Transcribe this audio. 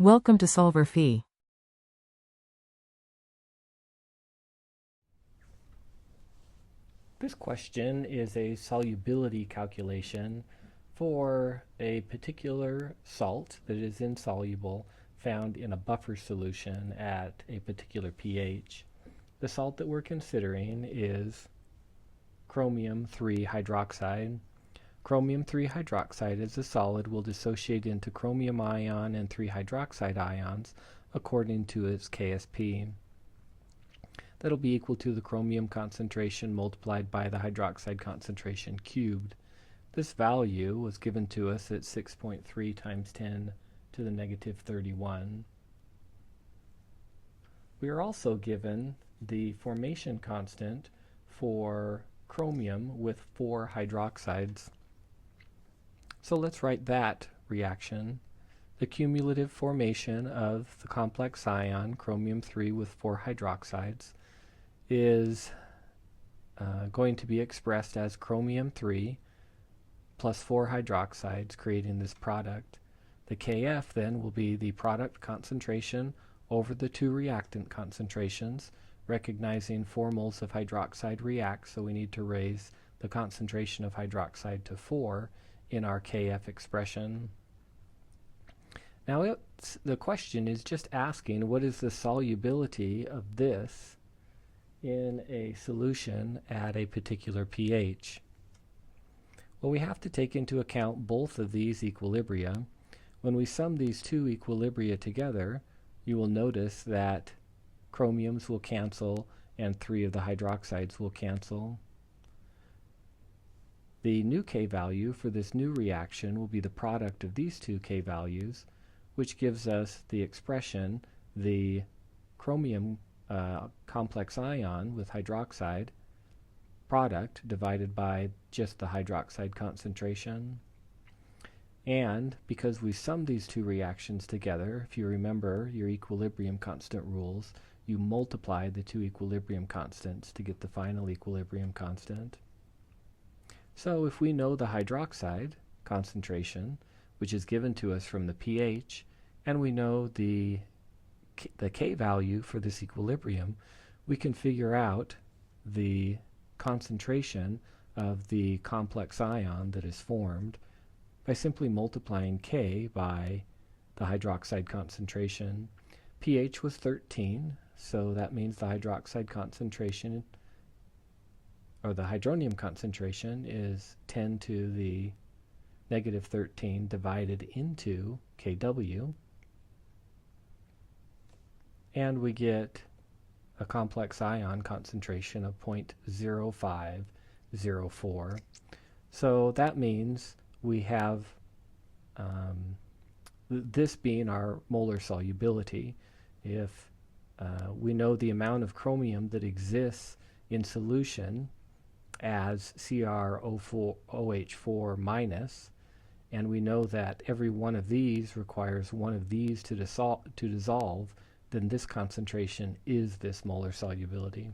Welcome to solverfy. This question is a solubility calculation for a particular salt that is insoluble found in a buffer solution at a particular pH. The salt that we're considering is chromium 3 hydroxide. Chromium 3 hydroxide as a solid will dissociate into chromium ion and 3 hydroxide ions according to its KSP. That'll be equal to the chromium concentration multiplied by the hydroxide concentration cubed. This value was given to us at 6.3 times 10 to the negative 31. We are also given the formation constant for chromium with 4 hydroxides. So let's write that reaction. The cumulative formation of the complex ion chromium 3 with 4 hydroxides is going to be expressed as chromium 3 plus 4 hydroxides, creating this product. The Kf then will be the product concentration over the two reactant concentrations, recognizing 4 moles of hydroxide react, so we need to raise the concentration of hydroxide to 4 in our Kf expression. Now the question is just asking what is the solubility of this in a solution at a particular pH. Well, we have to take into account both of these equilibria. When we sum these two equilibria together, you will notice that chromiums will cancel and 3 of the hydroxides will cancel. The new K value for this new reaction will be the product of these two K values, which gives us the expression, the chromium complex ion with hydroxide product divided by just the hydroxide concentration. And because we sum these two reactions together, if you remember your equilibrium constant rules, you multiply the two equilibrium constants to get the final equilibrium constant. So if we know the hydroxide concentration, which is given to us from the pH, and we know the K value for this equilibrium, we can figure out the concentration of the complex ion that is formed by simply multiplying K by the hydroxide concentration. pH was 13, so that means the hydroxide concentration, or the hydronium concentration, is 10 to the negative 13 divided into Kw. And we get a complex ion concentration of 0.0504. So that means we have this being our molar solubility. If we know the amount of chromium that exists in solution as CrOH4 minus, and we know that every one of these requires one of these to dissolve, then this concentration is this molar solubility.